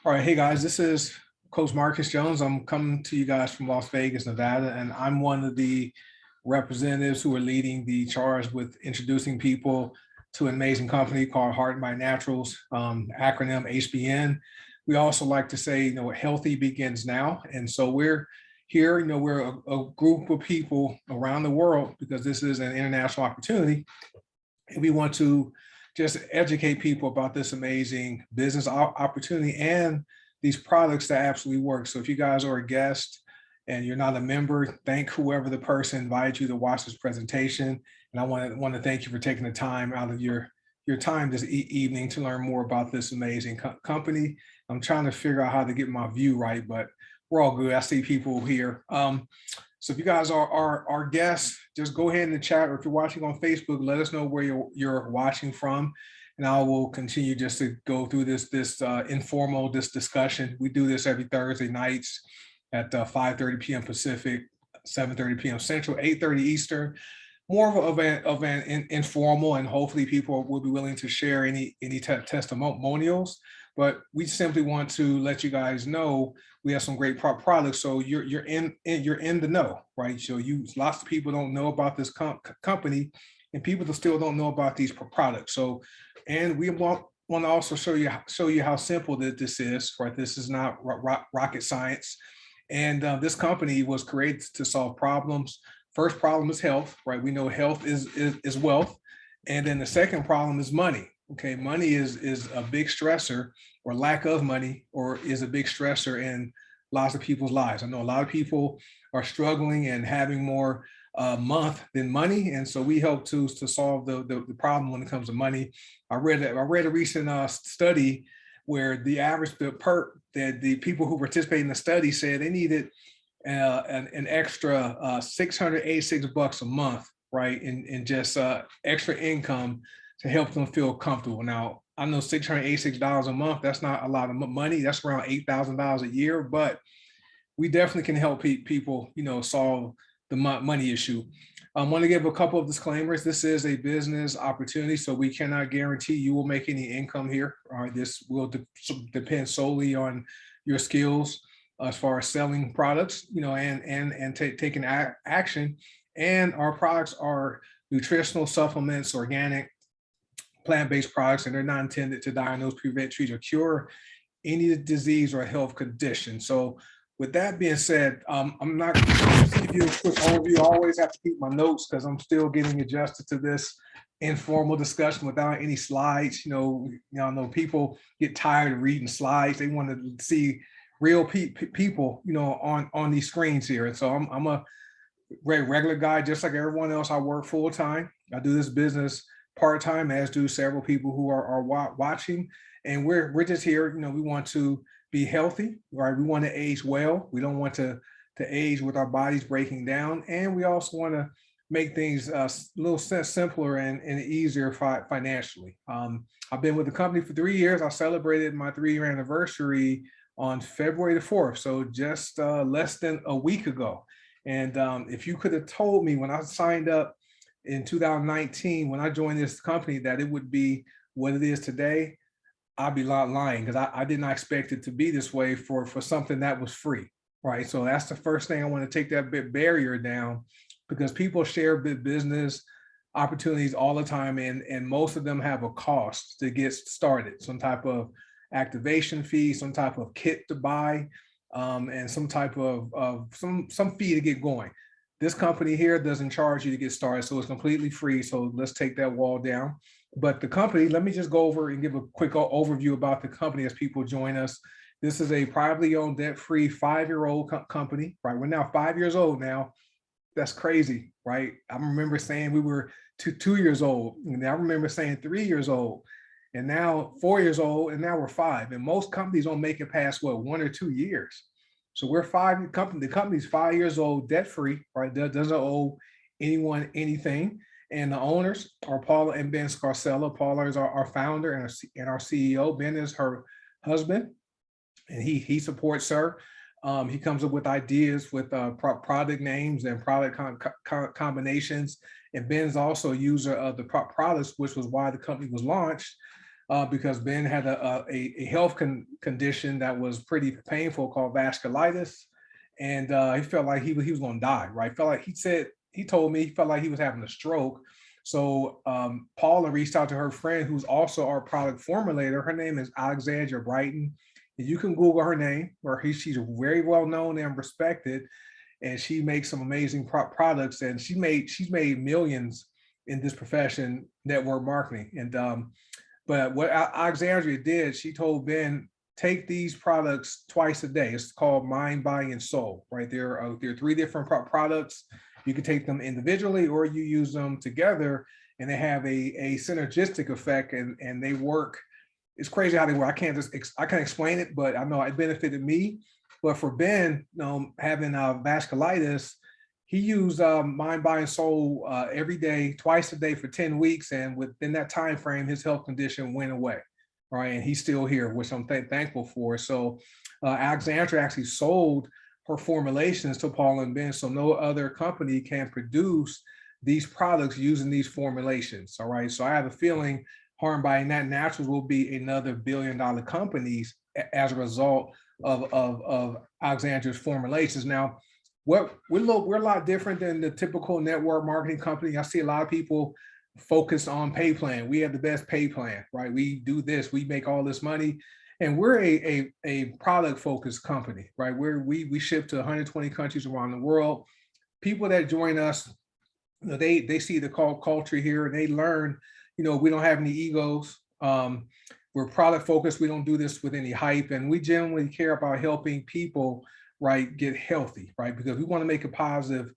All right, hey guys, this is Coach Marcus Jones. I'm coming to you guys from Las Vegas, Nevada, and I'm one of the representatives who are leading the charge with introducing people to an amazing company called Heart by Naturals, acronym HBN. We also like to say, healthy begins now. And so we're here, we're a group of people around the world because this is an international opportunity. And we want to just educate people about this amazing business opportunity and these products that absolutely work. So if you guys are a guest and you're not a member, thank whoever the person invited you to watch this presentation. And I want to thank you for taking the time out of your time this evening to learn more about this amazing company. I'm trying to figure out how to get my view right, but we're all good. I see people here. So if you guys are our guests, just go ahead in the chat, or if you're watching on Facebook, let us know where you're watching from, and I will continue just to go through this informal discussion. We do this every Thursday nights at 5:30 p.m. Pacific, 7:30 p.m. Central, 8:30 Eastern. More of an informal, and hopefully people will be willing to share any testimonials. But we simply want to let you guys know we have some great products, so you're in the know, right? So lots of people don't know about this company, and people still don't know about these products. So, and we want to also show you how simple that this is, right? This is not rocket science, and this company was created to solve problems. First problem is health, right? We know health is wealth, and then the second problem is money. Okay, money is a big stressor, or lack of money, or is a big stressor in lots of people's lives. I know a lot of people are struggling and having more month than money, and so we help to solve the problem when it comes to money. I read a recent study where the average the people who participate in the study said they needed an extra $686 a month, right, in just extra income to help them feel comfortable. Now, I know $686 a month, that's not a lot of money. That's around $8,000 a year, but we definitely can help people, solve the money issue. I want to give a couple of disclaimers. This is a business opportunity, so we cannot guarantee you will make any income here. All right, this will depend solely on your skills as far as selling products, and taking action. And our products are nutritional supplements, organic, plant-based products, and they're not intended to diagnose, prevent, treat, or cure any disease or health condition. So with that being said, I'm not going to give you a quick overview. I always have to keep my notes because I'm still getting adjusted to this informal discussion without any slides. Y'all know people get tired of reading slides. They want to see real people, on these screens here. And so I'm a regular guy, just like everyone else. I work full time. I do this business part-time, as do several people who are watching, and we're just here. We want to be healthy, right? We want to age well. We don't want to age with our bodies breaking down, and we also want to make things a little simpler and easier financially. I've been with the company for 3 years. I celebrated my 3-year anniversary on February the 4th, so just less than a week ago. And if you could have told me when I signed up in 2019, when I joined this company, that it would be what it is today, I'd be lying, because I did not expect it to be this way for something that was free, right? So that's the first thing. I want to take that barrier down, because people share business opportunities all the time, and most of them have a cost to get started, some type of activation fee, some type of kit to buy, and some type of some fee to get going. This company here doesn't charge you to get started, so it's completely free. So let's take that wall down. But the company, let me just go over and give a quick overview about the company as people join us. This is a privately owned, debt-free 5-year-old company, right? We're now 5 years old now. That's crazy, right? I remember saying we were 2 years old, and I remember saying 3 years old, and now 4 years old, and now we're 5. And most companies don't make it past 1 or 2 years. So we're the company's 5 years old, debt-free, right? Doesn't owe anyone anything. And the owners are Paula and Ben Scarcella. Paula is our founder and our CEO. Ben is her husband, and he supports her. He comes up with ideas with product names and product combinations. And Ben's also a user of the products, which was why the company was launched. because Ben had a health condition that was pretty painful called vasculitis. And he felt like he was going to die, right? Felt like he told me he felt like he was having a stroke. So Paula reached out to her friend, who's also our product formulator. Her name is Alexandra Brighton. And you can Google her name, she's very well known and respected, and she makes some amazing products. And she's made millions in this profession, network marketing. And but what Alexandria did, she told Ben, take these products twice a day. It's called Mind, Body, and Soul, right? There are 3 different products. You can take them individually or you use them together, and they have a synergistic effect, and they work. It's crazy how they work. I can't explain it, but I know it benefited me. But for Ben, having vasculitis, he used Mind, Body, and Soul every day, twice a day for 10 weeks. And within that time frame, his health condition went away, right? And he's still here, which I'm thankful for. So Alexandra actually sold her formulations to Paul and Ben, so no other company can produce these products using these formulations, all right? So I have a feeling Harm by Nat Naturals will be another billion-dollar companies as a result of Alexandra's formulations. Now, we're a lot different than the typical network marketing company. I see a lot of people focused on pay plan. We have the best pay plan, right? We do this, we make all this money. And we're a product focused company, right? We ship to 120 countries around the world. People that join us, they see the culture here, and they learn, we don't have any egos. We're product focused. We don't do this with any hype, and we genuinely care about helping people, right, get healthy, right? Because we want to make a positive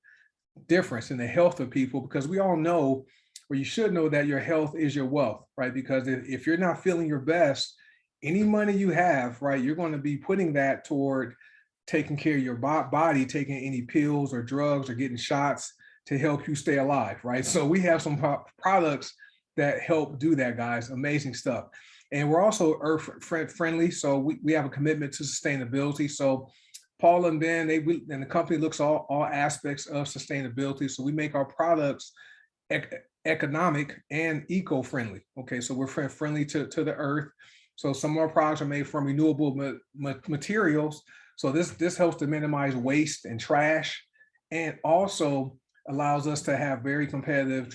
difference in the health of people, because we all know, or you should know, that your health is your wealth, right? Because if you're not feeling your best, any money you have, right, you're going to be putting that toward taking care of your body, taking any pills or drugs or getting shots to help you stay alive, right? So we have some products that help do that, guys. Amazing stuff. And we're also earth friendly. So we have a commitment to sustainability. So Paul and Ben, and the company looks all aspects of sustainability. So we make our products economic and eco-friendly. Okay, so we're friendly to the earth. So some of our products are made from renewable materials. So this helps to minimize waste and trash, and also allows us to have very competitive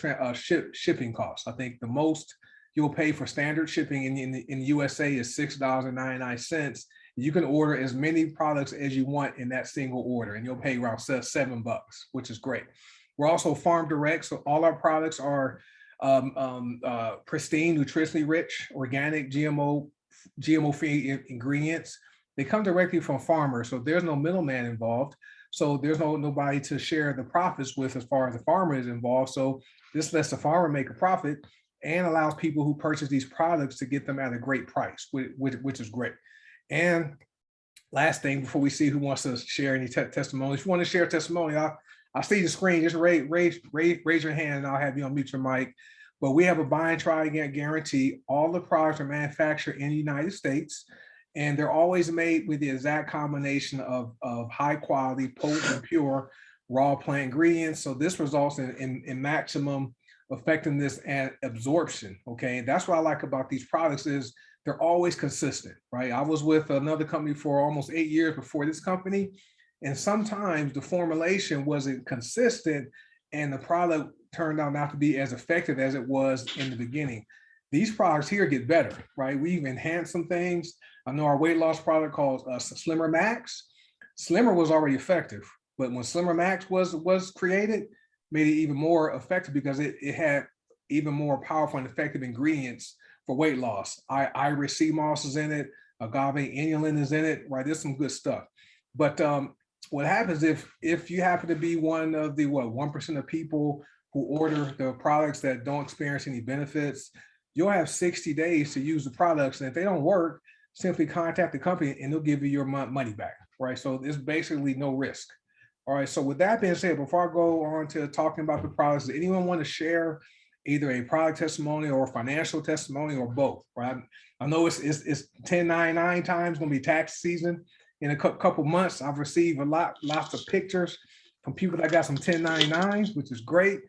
shipping costs. I think the most you'll pay for standard shipping in the USA is $6.99. You can order as many products as you want in that single order, and you'll pay around $7, which is great. We're also farm direct, so all our products are pristine, nutritionally rich, organic, GMO-free ingredients. They come directly from farmers, so there's no middleman involved. So there's nobody to share the profits with as far as the farmer is involved. So this lets the farmer make a profit and allows people who purchase these products to get them at a great price, which is great. And last thing, before we see who wants to share any testimony, if you want to share a testimony, I'll see the screen. Just raise your hand, and I'll have you unmute your mic. But we have a buy and try again guarantee. All the products are manufactured in the United States, and they're always made with the exact combination of high quality, potent, and pure raw plant ingredients. So this results in maximum effectiveness and absorption. Okay, and that's what I like about these products is they're always consistent, right? I was with another company for almost 8 years before this company, and sometimes the formulation wasn't consistent and the product turned out not to be as effective as it was in the beginning. These products here get better, right? We've enhanced some things. I know our weight loss product called Slimmer Max. Slimmer was already effective, but when Slimmer Max was created, made it even more effective because it had even more powerful and effective ingredients for weight loss. Iris sea moss is in it, agave inulin is in it, right? There's some good stuff. But what happens if you happen to be one of the 1% of people who order the products that don't experience any benefits, you'll have 60 days to use the products, and if they don't work, simply contact the company and they'll give you your money back, right? So there's basically no risk. All right, so with that being said, before I go on to talking about the products, does anyone want to share either a product testimony or a financial testimony or both, right? I know it's 1099 times, gonna be tax season in a couple months. I've received lots of pictures from people that got some 1099s, which is great.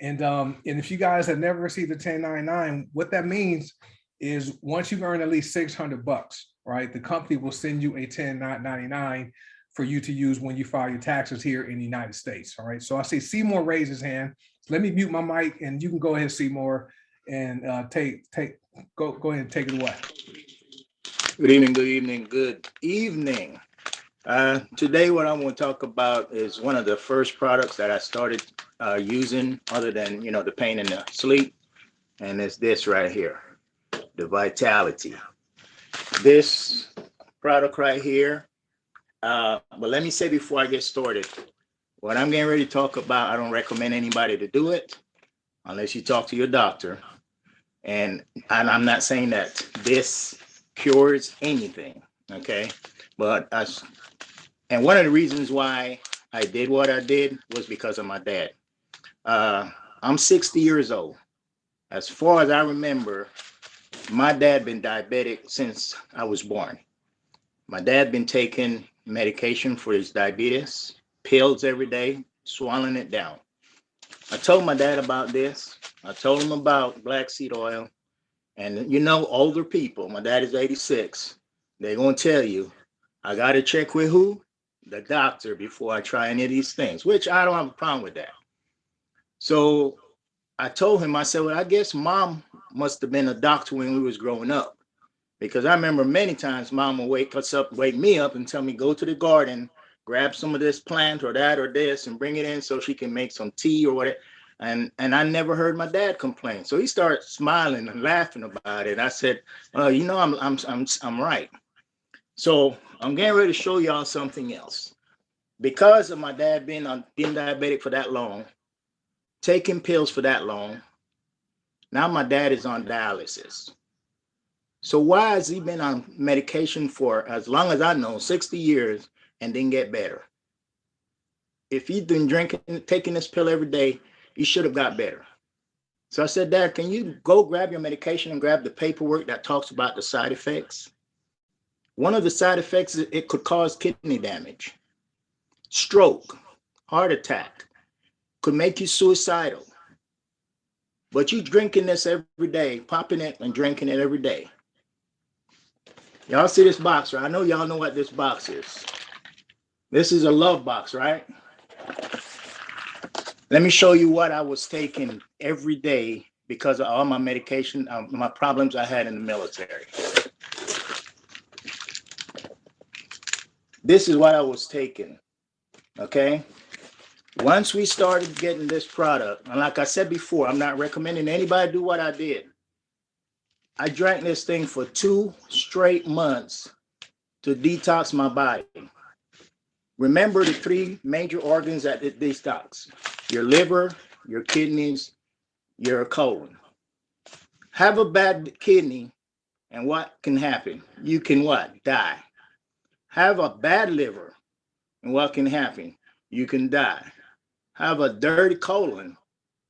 And if you guys have never received a 1099, what that means is once you've earned at least $600, right, the company will send you a 1099 for you to use when you file your taxes here in the United States. All right. So I see Seymour raise his hand. So let me mute my mic and you can go ahead, Seymour, and go ahead and take it away. Good evening, good evening, good evening. Today what I want to talk about is one of the first products that I started using other than, the pain and the sleep. And it's this right here, the Vitality. This product right here. But let me say before I get started, what I'm getting ready to talk about, I don't recommend anybody to do it unless you talk to your doctor. And I'm not saying that this cures anything, okay? But and one of the reasons why I did what I did was because of my dad. I'm 60 years old. As far as I remember, my dad been diabetic since I was born. My dad been taking medication for his diabetes, pills every day, swallowing it down. I told my dad about this. I told him about black seed oil. And older people, my dad is 86, they're going to tell you, I got to check with who? The doctor before I try any of these things, which I don't have a problem with that. So I told him, I said, well, I guess mom must have been a doctor when we was growing up. Because I remember many times mom would wake me up and tell me, go to the garden, grab some of this plant or that or this and bring it in so she can make some tea or whatever. And I never heard my dad complain. So he started smiling and laughing about it. I said, I'm right. So I'm getting ready to show y'all something else. Because of my dad being diabetic for that long, taking pills for that long, now my dad is on dialysis. So why has he been on medication for as long as I know, 60 years, and didn't get better? If he'd been taking this pill every day, he should have got better. So I said, Dad, can you go grab your medication and grab the paperwork that talks about the side effects? One of the side effects is it could cause kidney damage, stroke, heart attack, could make you suicidal. But you drinking this every day, popping it and drinking it every day. Y'all see this box, right? I know y'all know what this box is. This is a love box, right? Let me show you what I was taking every day because of all my medication, my problems I had in the military. This is what I was taking, okay? Once we started getting this product, and like I said before, I'm not recommending anybody do what I did. I drank this thing for 2 straight months to detox my body. Remember the 3 major organs that it detox: your liver, your kidneys, your colon. Have a bad kidney, and what can happen? You can what? Die. Have a bad liver, and what can happen? You can die. Have a dirty colon,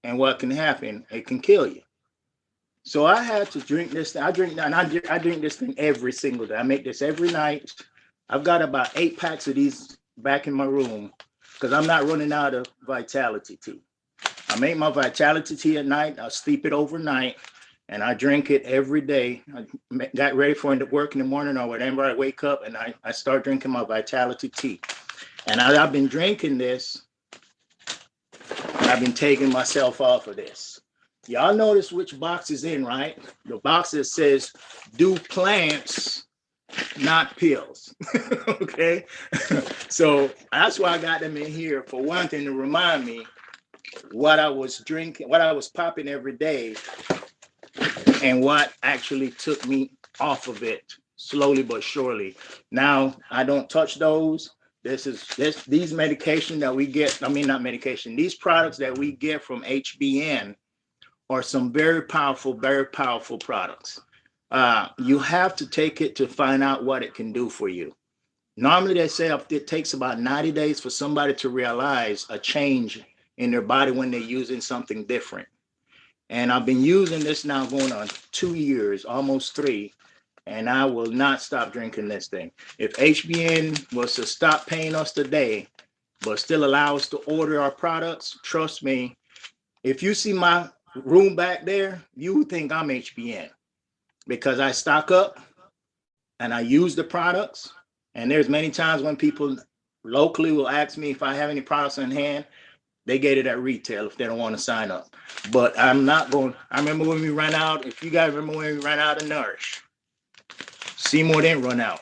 and what can happen? It can kill you. So I had to drink this. I drink this thing every single day. I make this every night. I've got about 8 packs of these back in my room because I'm not running out of Vitality tea. I make my Vitality tea at night. I sleep it overnight, and I drink it every day. I got ready for work in the morning or whenever I wake up, and I start drinking my Vitality tea. And I've been drinking this. I've been taking myself off of this. Y'all notice which box is in, right? The box that says, do plants, not pills. Okay? So that's why I got them in here, for one thing, to remind me what I was drinking, what I was popping every day, and what actually took me off of it slowly but surely. Now I don't touch those. These medication that we get, not medication, these products that we get from HBN are some very powerful products. You have to take it to find out what it can do for you. Normally they say it takes about 90 days for somebody to realize a change in their body when they're using something different. And I've been using this now going on 2 years, almost 3, and I will not stop drinking this thing. If HBN was to stop paying us today, but still allow us to order our products, trust me, if you see my room back there, you would think I'm HBN. because I stock up and I use the products. And there's many times when people locally will ask me if I have any products in hand. They get it at retail if they don't want to sign up. But I'm not going. I remember when we ran out. If you guys remember when we ran out of Nourish, Seymour didn't run out.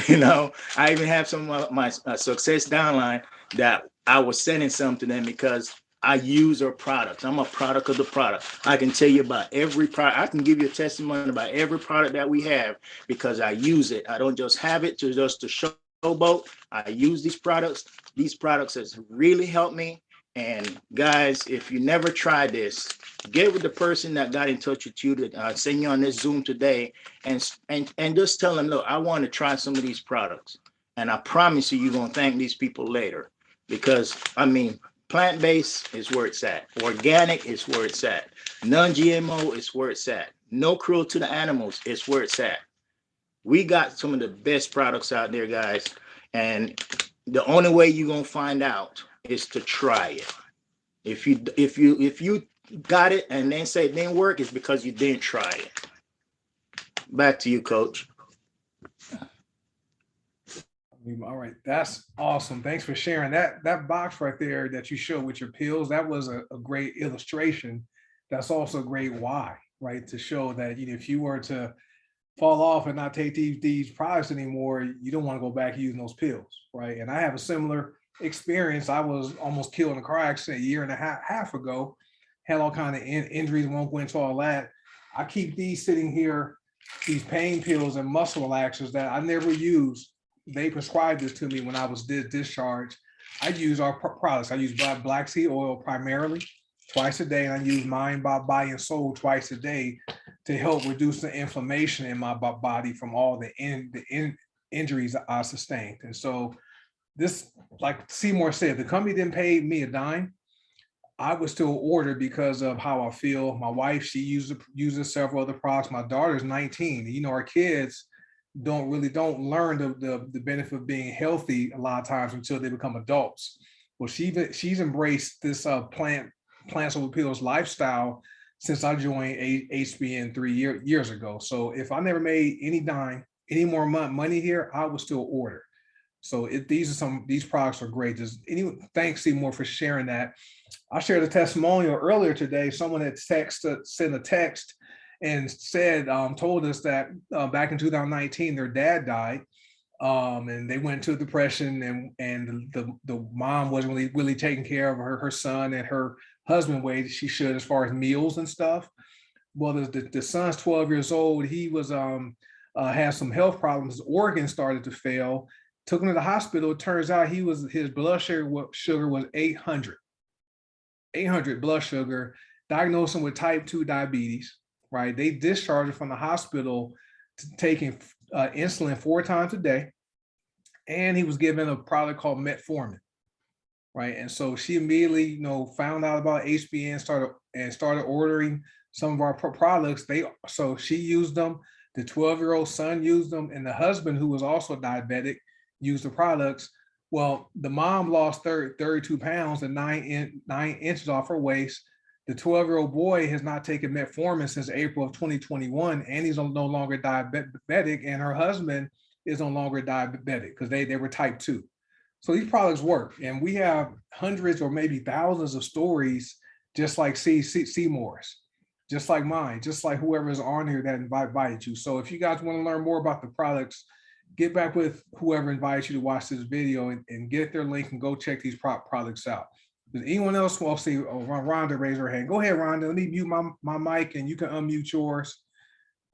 I even have some of my success downline that I was sending some to them because I use their products. I'm a product of the product. I can tell you about every product. I can give you a testimony about every product that we have because I use it. I don't just have it to showboat. I use these products. These products has really helped me. And guys, if you never tried this, get with the person that got in touch with you to send you on this Zoom today, and just tell them, look, I want to try some of these products, and I promise you, you're gonna thank these people later, because I mean, plant-based is where it's at, organic is where it's at, non-GMO is where it's at, no cruelty to the animals is where it's at. We got some of the best products out there, guys, and the only way you're gonna find out is to try it. If you got it and then say it didn't work, it's because you didn't try it. Back to you, Coach. All right, that's awesome. Thanks for sharing that box right there that you showed with your pills. That was a great illustration. That's also a great why, right? To show that if you were to fall off and not take these products anymore, you don't want to go back using those pills, right? And I have a similar experience. I was almost killed in a car accident a year and a half ago. Had all kind of injuries. Won't go into all that. I keep these sitting here, these pain pills and muscle relaxers that I never used. They prescribed this to me when I was discharged. I use our products. I use Black Cbd Oil primarily twice a day, and I use Mind, Body, and Soul twice a day to help reduce the inflammation in my body from all the injuries I sustained. And so this, like Seymour said, the company didn't pay me a dime. I would still order because of how I feel. My wife, she uses several other products. My daughter's 19. Our kids don't learn the benefit of being healthy a lot of times until they become adults. Well, she's embraced this plants over pills lifestyle since I joined HBN 3 years ago. So if I never made any more money here, I would still order. So these products are great. Thanks, Seymour, for sharing that. I shared a testimonial earlier today. Someone had sent a text and told us that back in 2019, their dad died, and they went into depression, and the mom wasn't really taking care of her son and her husband way she should as far as meals and stuff. Well, the son's 12 years old. He was had some health problems. His organs started to fail. Took him to the hospital. It turns out his blood sugar was 800 blood sugar. Diagnosed him with type 2 diabetes. Right, they discharged him from the hospital to taking insulin 4 times a day, and he was given a product called metformin. Right, and so she immediately, found out about HBN, started ordering some of our products. So she used them. The 12-year-old son used them, and the husband, who was also diabetic, used the products. Well, the mom lost 32 pounds and 9 inches off her waist. The 12-year-old boy has not taken metformin since April of 2021, and he's no longer diabetic, and her husband is no longer diabetic because they were type 2. So these products work, and we have hundreds or maybe thousands of stories just like Seymour's, just like mine, just like whoever's on here that invited you. So if you guys want to learn more about the products, get back with whoever invited you to watch this video and get their link and go check these products out. Does anyone else want to see? Rhonda raise her hand. Go ahead, Rhonda. Let me mute my mic and you can unmute yours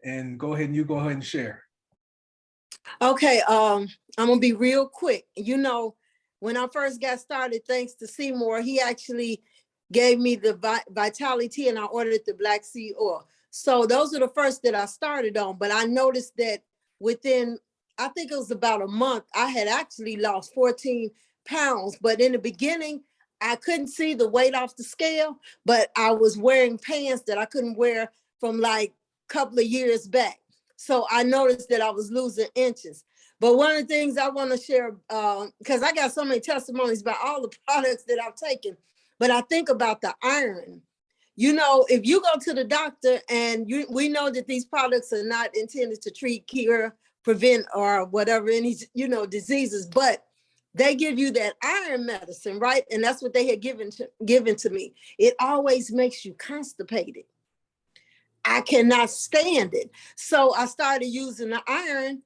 and go ahead and share. Okay, I'm gonna be real quick. When I first got started, thanks to Seymour, he actually gave me the Vitality, and I ordered the Black Cbd Oil. So those are the first that I started on. But I noticed that within, I think it was about a month, I had actually lost 14 pounds. But in the beginning, I couldn't see the weight off the scale, but I was wearing pants that I couldn't wear from like a couple of years back. So I noticed that I was losing inches. But one of the things I want to share, because I got so many testimonies about all the products that I've taken, but I think about the iron. you know, if you go to the doctor and we know that these products are not intended to treat, cure, prevent, or whatever, any, you know, diseases, but they give you that iron medicine, right? And that's what they had given to me. It always makes you constipated. I cannot stand it. So I started using the iron.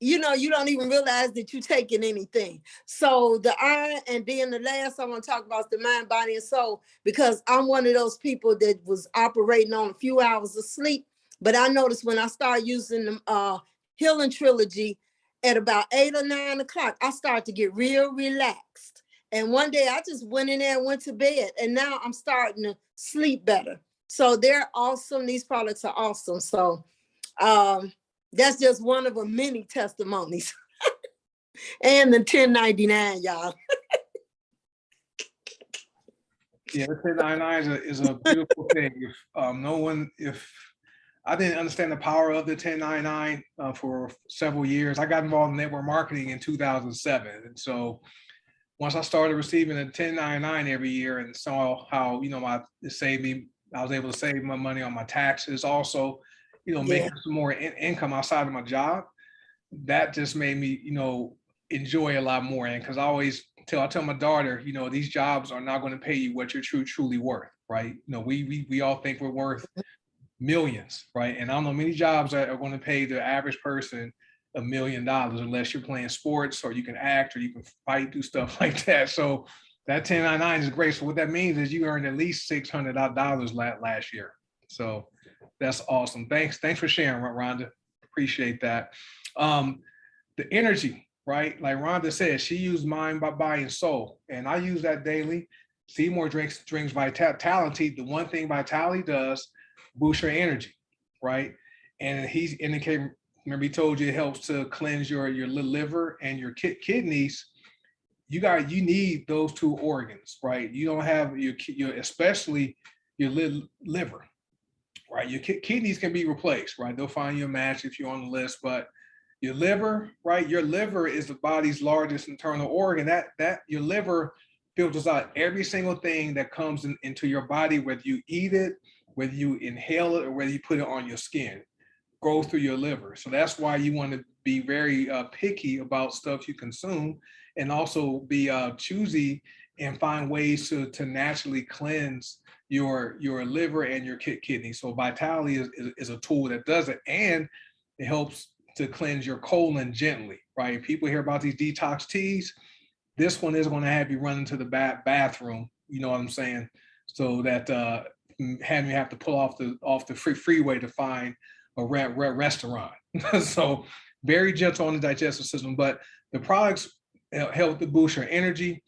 You know, you don't even realize that you're taking anything. So the iron, and then the last I want to talk about is the mind, body, and soul, because I'm one of those people that was operating on a few hours of sleep. But I noticed when I started using the Healing Trilogy at about 8 or 9 o'clock, I started to get real relaxed. And one day I just went in there and went to bed, and now I'm starting to sleep better. So they're awesome. These products are awesome. So that's just one of the many testimonies. And the 1099, y'all. Yeah, the 1099 is a beautiful thing. If I didn't understand the power of the 1099 for several years. I got involved in network marketing in 2007. And so once I started receiving a 1099 every year and saw how, you know, it saved me, I was able to save my money on my taxes. Also, you know, making some more income outside of my job. That just made me, you know, enjoy a lot more. And because I tell my daughter, you know, these jobs are not going to pay you what you're truly worth, right? You know, we all think we're worth millions, right? And I don't know many jobs that are going to pay the average person $1 million unless you're playing sports or you can act or you can fight, do stuff like that. So that 1099 is great. So what that means is you earned at least $600 last year. So that's awesome. Thanks for sharing, Rhonda. Appreciate that. The energy, right? Like Rhonda said, she used mind, body, and soul, and I use that daily. Seymour drinks Vitality. The one thing Vitality does, boost your energy, right? And he's indicating. Remember, he told you it helps to cleanse your liver and your kidneys. You need those two organs, right? You don't have your especially your liver, right? Your kidneys can be replaced, right? They'll find you a match if you're on the list, but your liver, right? Your liver is the body's largest internal organ. That your liver filters out every single thing that comes into your body, whether you eat it, whether you inhale it, or whether you put it on your skin, goes through your liver. So that's why you want to be very picky about stuff you consume, and also be choosy and find ways to naturally cleanse your liver and your kidney. So Vitality is a tool that does it, and it helps to cleanse your colon gently, right? People hear about these detox teas. This one is going to have you run into the bathroom, you know what I'm saying? So that having you have to pull off the freeway to find a restaurant. So very gentle on the digestive system, but the products help to boost your energy.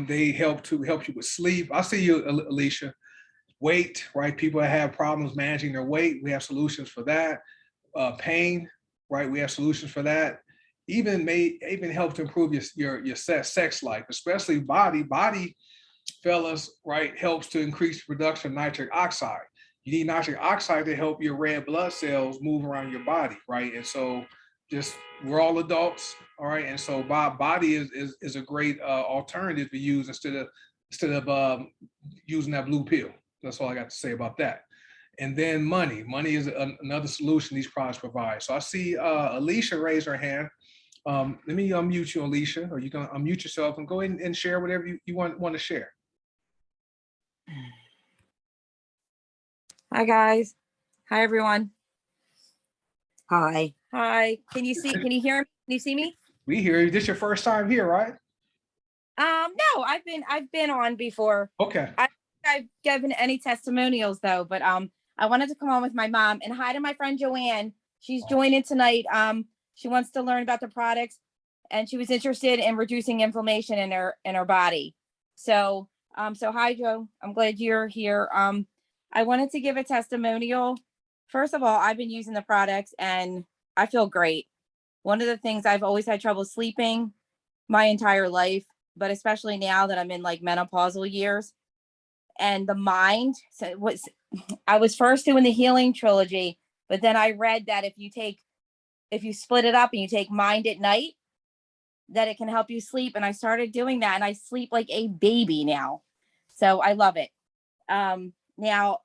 They help you with sleep. I see you, Alicia. Weight, right? People that have problems managing their weight, we have solutions for that. Pain, right? We have solutions for that. Even help to improve your sex life, especially body, fellas, right? Helps to increase the production of nitric oxide. You need nitric oxide to help your red blood cells move around your body, right? And so we're all adults, all right? And so body is a great alternative to use instead of using that blue pill. That's all I got to say about that. And then money is another solution these products provide. So I see Alicia raise her hand. Let me unmute you, Alicia, or you can unmute yourself and go ahead and share whatever you want to share. Hi, guys. Hi, everyone. Hi. Hi. Can you hear me? Can you see me? We hear you. This your first time here, right? No, I've been on before. Okay. I've given any testimonials though, but I wanted to come on with my mom. And hi to my friend Joanne. She's joining tonight. She wants to learn about the products, and she was interested in reducing inflammation in her body. So hi, Joe. I'm glad you're here. I wanted to give a testimonial. First of all, I've been using the products and I feel great. One of the things, I've always had trouble sleeping my entire life, but especially now that I'm in like menopausal years. And the mind, I was first doing the Healing Trilogy, but then I read that if you split it up and you take Mind at night, that it can help you sleep. And I started doing that, and I sleep like a baby now. So I love it. Now,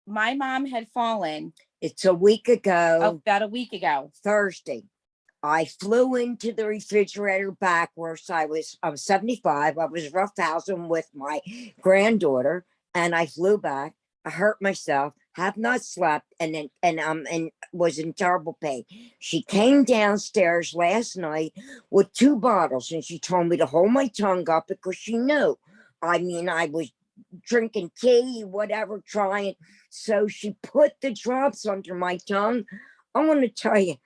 my mom had fallen It's a week ago, about a week ago. Thursday. I flew into the refrigerator backwards. I was 75. I was roughhousing with my granddaughter, and I flew back. I hurt myself, have not slept, and was in terrible pain. She came downstairs last night with 2 bottles, and she told me to hold my tongue up because she knew. I mean, I was drinking tea, whatever, trying. So she put the drops under my tongue. I want to tell you,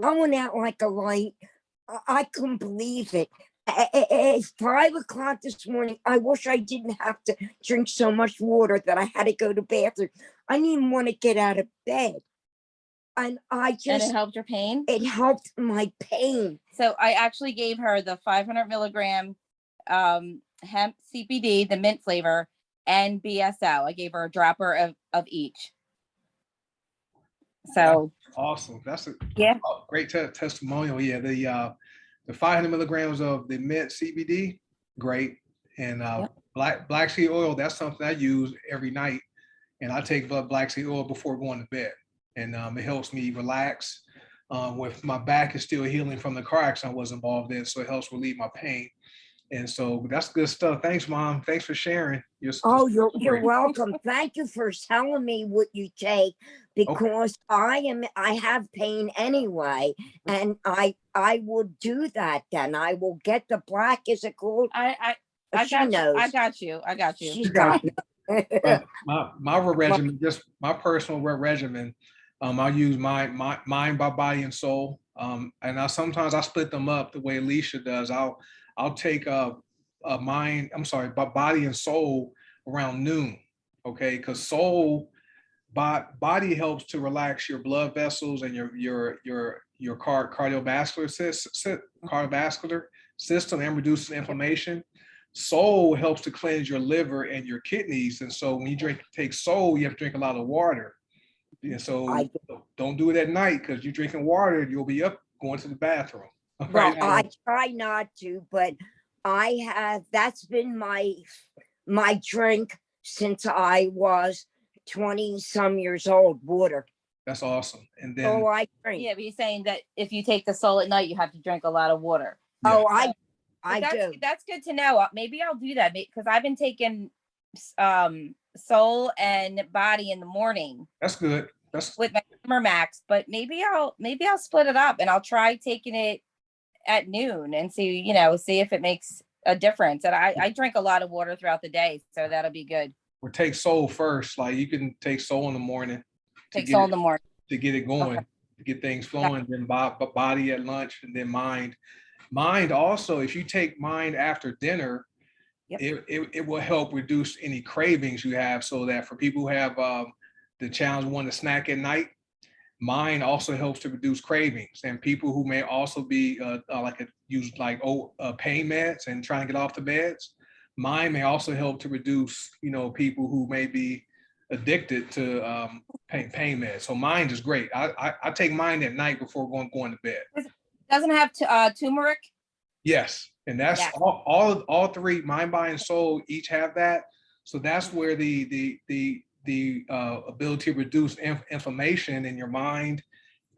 I went out like a light. I couldn't believe it. At 5 o'clock this morning, I wish I didn't have to drink so much water that I had to go to the bathroom. I didn't even want to get out of bed. And And it helped your pain? it helped my pain. So I actually gave her the 500 milligram hemp CBD, the mint flavor, and BSO. I gave her a dropper of each. So Awesome. That's a yeah, great testimonial. Yeah, the 500 milligrams of the mint CBD, great. And black seed oil, that's something I use every night. And I take black seed oil before going to bed. And it helps me relax. With my back is still healing from the car accident I was involved in, so it helps relieve my pain. And so that's good stuff. Thanks, Mom. Thanks for sharing. Oh, you're welcome. Thank you for telling me what you take, because I have pain anyway, and I will do that. Then I will get the black. Is it called? I She got knows. you. I got you. I got you. She's got me. My regimen, just my personal regimen. I use mind, body, and soul. And sometimes I split them up the way Alicia does. I'll take body and soul around noon. Okay, because body helps to relax your blood vessels and your cardiovascular system and reduces inflammation. Soul helps to cleanse your liver and your kidneys. And so when you take soul, you have to drink a lot of water. And so don't do it at night, because you're drinking water, you'll be up going to the bathroom. Well, I try not to, but that's been my drink since I was 20 some years old, water. That's awesome. And then I drink. Yeah, but he's saying that if you take the soul at night, you have to drink a lot of water. Yeah. Oh, I do. That's good to know. Maybe I'll do that, because I've been taking soul and body in the morning. That's good. That's with my Max, but maybe I'll split it up, and I'll try taking it at noon and see if it makes a difference. And I drink a lot of water throughout the day, so that'll be good. Or take soul first. Like you can take soul in the morning. Take soul in the morning to get it going, okay. To get things flowing. Then body at lunch, and then mind. Mind also, if you take mind after dinner, yep. it will help reduce any cravings you have. So that for people who have the challenge wanting to snack at night, mind also helps to reduce cravings. And people who may also be use pain meds and trying to get off the beds, mind may also help to reduce people who may be addicted to pain meds. So mind is great. I take mind at night before going to bed. Doesn't have turmeric? Yes, and that's all three, mind, body, and soul, each have that. So that's where the ability to reduce inflammation in your mind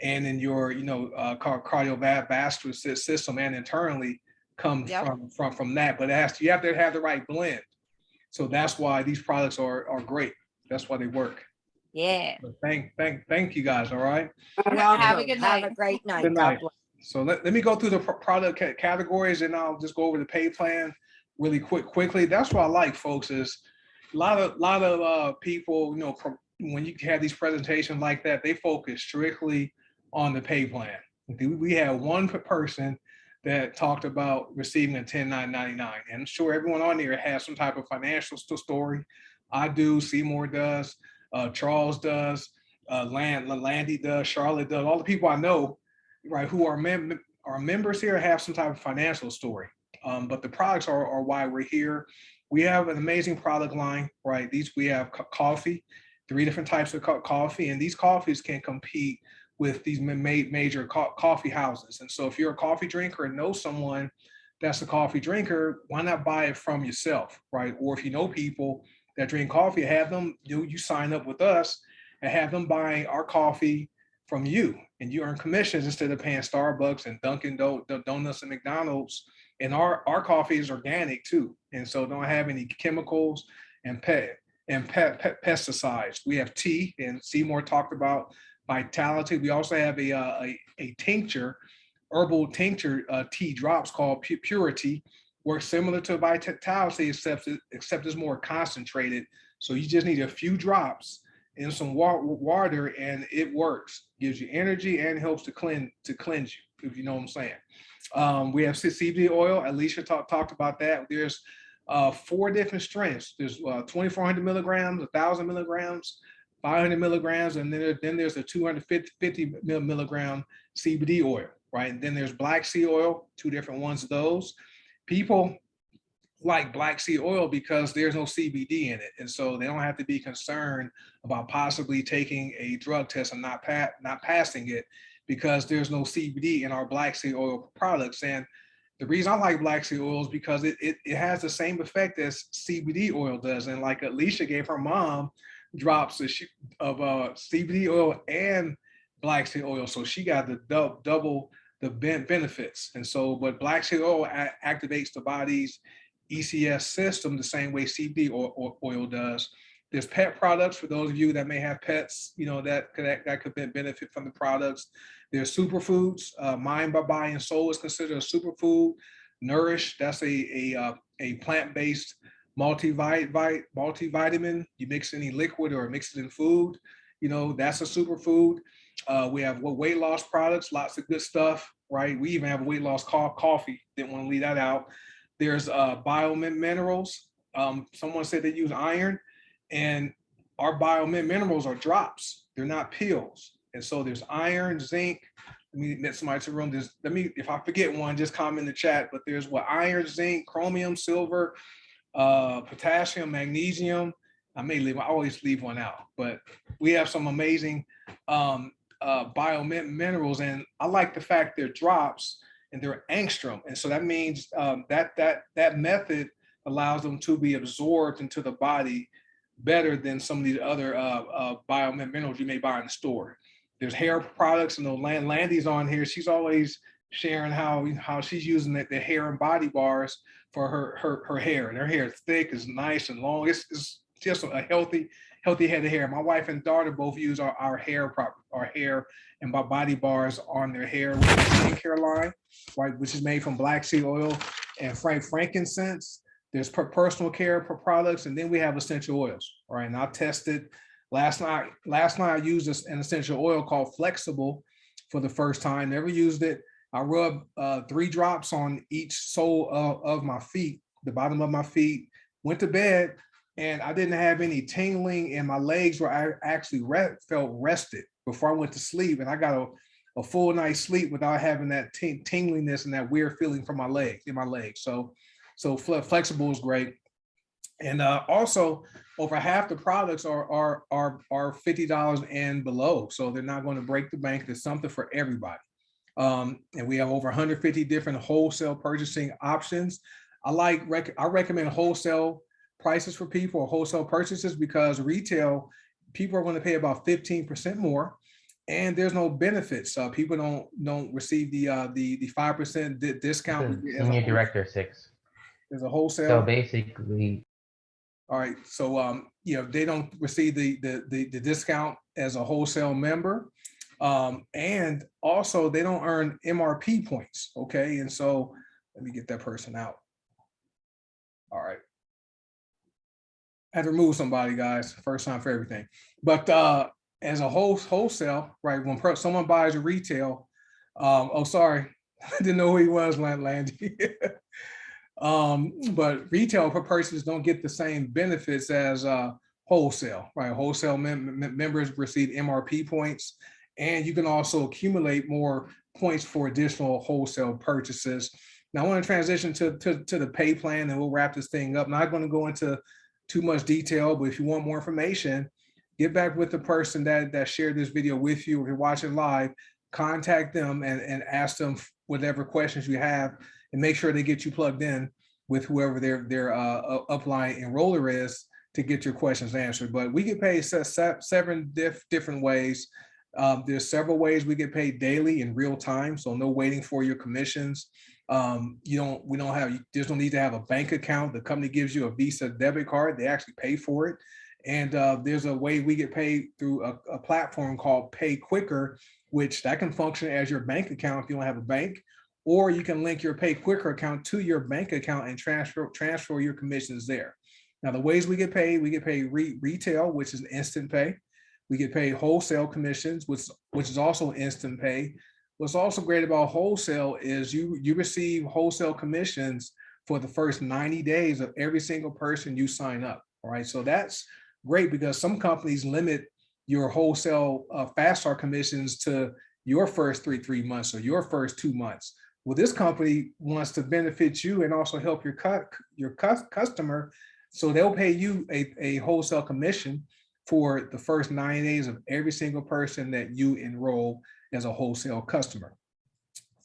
and in your cardiovascular system and internally comes from that. But you have to have the right blend. So that's why these products are great. That's why they work. Yeah. So thank you guys. All right. Have a good night. Have a great night. Good night. God bless. So let me go through the product categories, and I'll just go over the pay plan really quickly. That's what I like, folks, is a lot of people, when you have these presentations like that, they focus strictly on the pay plan. We had one person that talked about receiving a 1099. And I'm sure everyone on there has some type of financial story. I do, Seymour does, Charles does, Landy does, Charlotte does, all the people I know, right, who are members here have some type of financial story. But the products are why we're here. We have an amazing product line, right? We have coffee, 3 different types of coffee, and these coffees can compete with these major coffee houses. And so if you're a coffee drinker and know someone that's a coffee drinker, why not buy it from yourself, right? Or if you know people that drink coffee, have them, you sign up with us and have them buying our coffee from you, and you earn commissions instead of paying Starbucks and Dunkin' Donuts and McDonald's. And our coffee is organic too, and so don't have any chemicals and pesticides. We have tea, and Seymour talked about Vitality. We also have a tincture, herbal tincture tea drops called Purity. Works similar to Vitality, except it's more concentrated. So you just need a few drops in some water, and it works. Gives you energy and helps to cleanse you, if you know what I'm saying. We have Cbd oil. Alicia talked about that. There's 4 different strengths. There's 2,400 milligrams, 1,000 milligrams, 500 milligrams, and then there's a 250 milligram CBD oil, right? And then there's black seed oil, 2 different ones of those. People like black seed oil because there's no CBD in it, and so they don't have to be concerned about possibly taking a drug test and not passing it, because there's no CBD in our black seed oil products. And the reason I like black seed oil is because it has the same effect as CBD oil does. And like Alicia gave her mom drops of CBD oil and black seed oil, so she got the double the benefits. And so, but black seed oil activates the body's ECS system the same way CBD oil does. There's pet products for those of you that may have pets, that could benefit from the products. There's superfoods. Mind, Body, and Soul is considered a superfood. Nourish, that's a plant-based multivitamin. You mix any liquid or mix it in food, that's a superfood. We have weight loss products, lots of good stuff, right? We even have a weight loss coffee. Didn't want to leave that out. There's biominerals. Someone said they use iron, and our biominerals are drops. They're not pills. And so there's iron, zinc. Let me get somebody to the room. If I forget one, just comment in the chat. But there's iron, zinc, chromium, silver, potassium, magnesium. I always leave one out, but we have some amazing biominerals, and I like the fact they're drops and they're angstrom, and so that means that method allows them to be absorbed into the body better than some of these other biominerals you may buy in the store. There's hair products, and Landy's on here. She's always sharing how she's using the hair and body bars for her hair, and her hair is thick, is nice and long. It's just a healthy head of hair. My wife and daughter both use our hair and body bars on their hair with a skincare line, right, which is made from black seed oil and frankincense. There's personal care products, and then we have essential oils. All right, and I tested last night. I used an essential oil called Flexible for the first time. Never used it. I rubbed 3 drops on each sole of my feet, the bottom of my feet. Went to bed, and I didn't have any tingling in my legs, where I actually felt rested before I went to sleep, and I got a full night's sleep without having that tingliness and that weird feeling from my legs. So Flexible is great. And also, over half the products are $50 and below, so they're not going to break the bank. There's something for everybody. And we have over 150 different wholesale purchasing options. I recommend wholesale prices for people, or wholesale purchases, because retail, people are going to pay about 15% more, and there's no benefits. People don't receive the 5% discount. Senior Director 6. There's a wholesale. So basically, all right. So they don't receive the discount as a wholesale member, and also they don't earn MRP points. Okay, and so let me get that person out. All right. I had to remove somebody, guys. First time for everything. But as a wholesale, right? When someone buys a retail, oh, sorry, I didn't know who he was, Landy. But retail purchases don't get the same benefits as wholesale, right? Wholesale members receive MRP points, and you can also accumulate more points for additional wholesale purchases. Now I want to transition to the pay plan, and we'll wrap this thing up. Not going to go into too much detail, but if you want more information, get back with the person that shared this video with you. If you're watching live, contact them and ask them whatever questions you have, and make sure they get you plugged in with whoever their upline enroller is, to get your questions answered. But we get paid seven different ways. There's several ways we get paid daily in real time, so no waiting for your commissions. There's no need to have a bank account. The company gives you a Visa debit card. They actually pay for it. And there's a way we get paid through a platform called Pay Quicker, which that can function as your bank account if you don't have a bank, or you can link your Pay Quicker account to your bank account and transfer your commissions there. Now, the ways we get paid retail, which is instant pay. We get paid wholesale commissions, which is also instant pay. What's also great about wholesale is you receive wholesale commissions for the first 90 days of every single person you sign up. All right, so that's great because some companies limit your wholesale fast start commissions to your first three months or your first 2 months. Well, this company wants to benefit you and also help your customer, so they'll pay you a wholesale commission for the first 90 days of every single person that you enroll as a wholesale customer.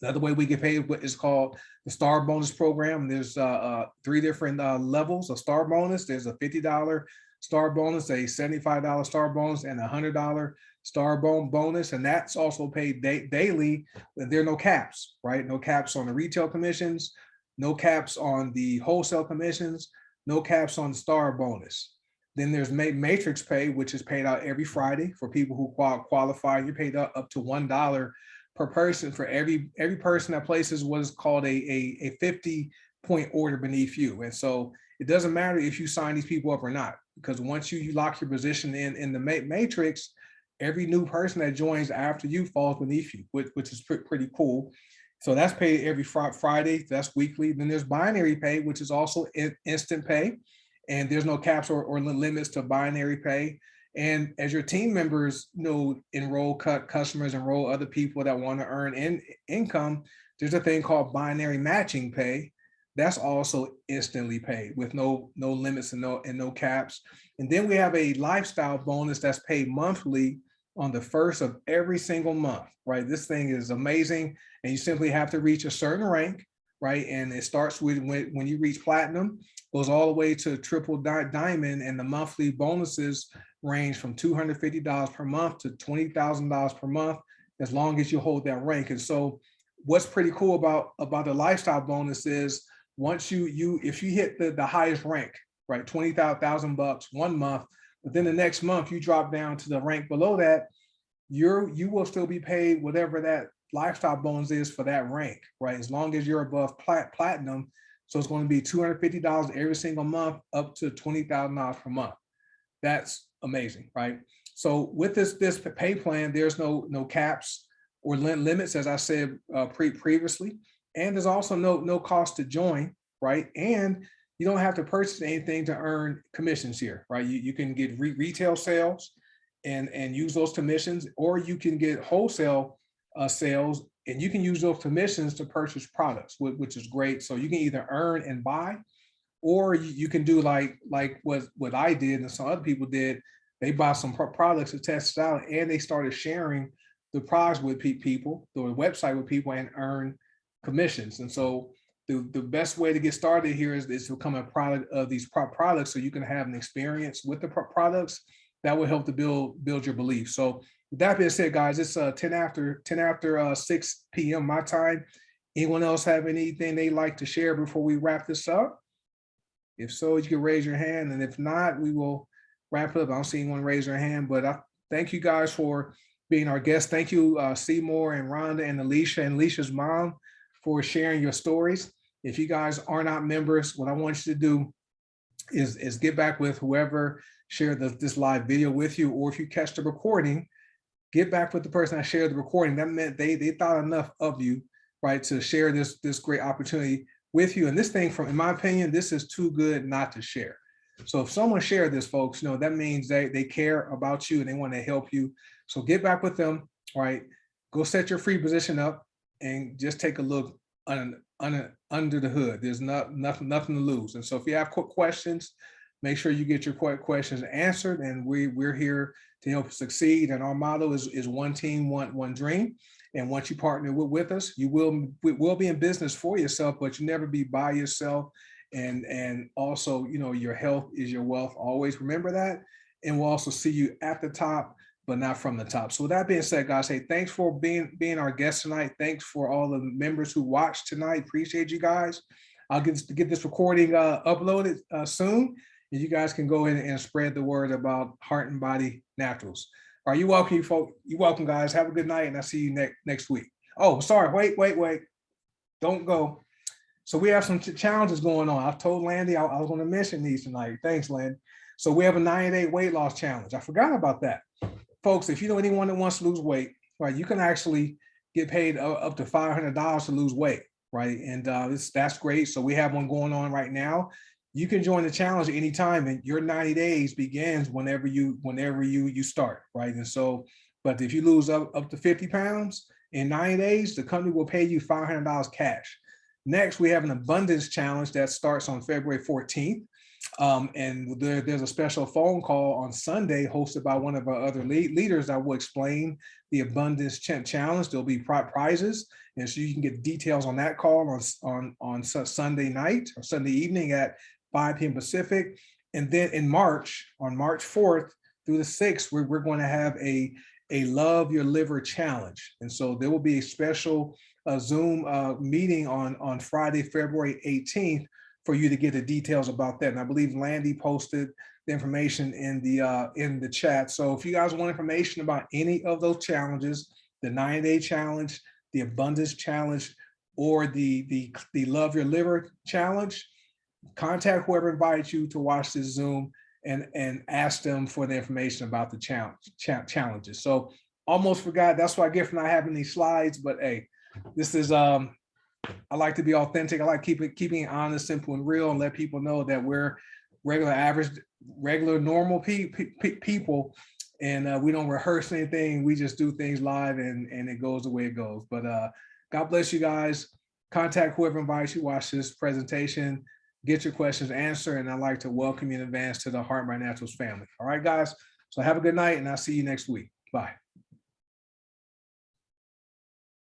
Another way we get paid is called the Star Bonus Program. There's 3 different levels of Star Bonus. There's a $50 Star Bonus, a $75 Star Bonus, and a $100 Star Bonus, and that's also paid daily. There are no caps, right? No caps on the retail commissions, no caps on the wholesale commissions, no caps on the Star Bonus. Then there's matrix pay, which is paid out every Friday for people who qualify. You're paid up to $1 per person for every person that places what is called a 50-point order beneath you. And so it doesn't matter if you sign these people up or not, because once you lock your position in the matrix, every new person that joins after you falls beneath you, which is pretty cool. So that's paid every Friday. That's weekly. Then there's binary pay, which is also instant pay. And there's no caps or limits to binary pay. And as your team members enroll customers, enroll other people that want to earn income, there's a thing called binary matching pay. That's also instantly paid with no limits and no caps. And then we have a lifestyle bonus that's paid monthly on the first of every single month, right? This thing is amazing. And you simply have to reach a certain rank, right? And it starts with when you reach platinum, goes all the way to triple diamond, and the monthly bonuses range from $250 per month to $20,000 per month, as long as you hold that rank. And so what's pretty cool about the lifestyle bonus is once if you hit the highest rank, right, $20,000 1 month, but then the next month you drop down to the rank below that, you will still be paid whatever that lifestyle bonus is for that rank, right? As long as you're above platinum. So it's going to be $250 every single month, up to $20,000 per month. That's amazing, right? So with this pay plan, there's no caps or limits, as I said previously, and there's also no cost to join, right? And you don't have to purchase anything to earn commissions here, right? You can get retail sales and use those commissions, or you can get wholesale sales, and you can use those commissions to purchase products, which is great. So you can either earn and buy, or you can do like what I did and some other people did. They bought some products to test it out, and they started sharing the products with people, the website with people, and earn commissions. And so the best way to get started here is to become a product of these products, so you can have an experience with the products that will help to build your belief. So with that being said, guys, it's 10 after 6 p.m. my time. Anyone else have anything they'd like to share before we wrap this up? If so, you can raise your hand, and if not, we will wrap it up. I don't see anyone raise their hand, but I thank you guys for being our guests. Thank you, Seymour and Rhonda and Alicia's mom, for sharing your stories. If you guys are not members, what I want you to do is get back with whoever shared this live video with you, or if you catch the recording, get back with the person that shared the recording. That meant they thought enough of you, right, to share this great opportunity with you. And this thing, in my opinion, this is too good not to share. So if someone shared this, folks, that means they care about you and they want to help you. So get back with them, right? Go set your free position up and just take a look under the hood. There's nothing to lose. And so if you have quick questions, make sure you get your questions answered, and we're here to help you succeed. And our motto is one team, one dream. And once you partner with us, you will be in business for yourself, but you never be by yourself. And also, you know, your health is your wealth. Always remember that. And we'll also see you at the top, but not from the top. So with that being said, guys, hey, thanks for being our guest tonight. Thanks for all the members who watched tonight. Appreciate you guys. I'll get this recording uploaded soon, and you guys can go in and spread the word about Heart and Body Naturals. All right, you're welcome, you folks. You're welcome, guys. Have a good night, and I'll see you next week. Oh, sorry. Wait. Don't go. So we have some challenges going on. I told Landy I was going to mention these tonight. Thanks, Landy. So we have a 90-day weight loss challenge. I forgot about that. Folks, if you know anyone that wants to lose weight, right, you can actually get paid up to $500 to lose weight, right? And that's great. So we have one going on right now. You can join the challenge anytime, and your 90 days begins whenever you start, right? And so, but if you lose up to 50 pounds in 90 days, the company will pay you $500 cash. Next, we have an abundance challenge that starts on February 14th. And there's a special phone call on Sunday hosted by one of our other leaders that will explain the abundance challenge. There'll be prizes, and so you can get details on that call on Sunday night or Sunday evening at 5 p.m. Pacific. And then in March, on March 4th through the 6th, we're going to have a Love Your Liver challenge. And so there will be a special Zoom meeting on Friday, February 18th, for you to get the details about that. And I believe Landy posted the information in the chat. So if you guys want information about any of those challenges, the 90-day challenge, the abundance challenge, or the Love Your Liver challenge, contact whoever invited you to watch this Zoom and ask them for the information about the challenges. So almost forgot. That's what I get for not having these slides. But hey, this is I like to be authentic. I like keeping it honest, simple, and real, and let people know that we're regular, normal people, and we don't rehearse anything. We just do things live, and it goes the way it goes. But God bless you guys. Contact whoever invites you to watch this presentation. Get your questions answered, and I'd like to welcome you in advance to the Heart by Naturals family. All right, guys. So have a good night, and I'll see you next week. Bye.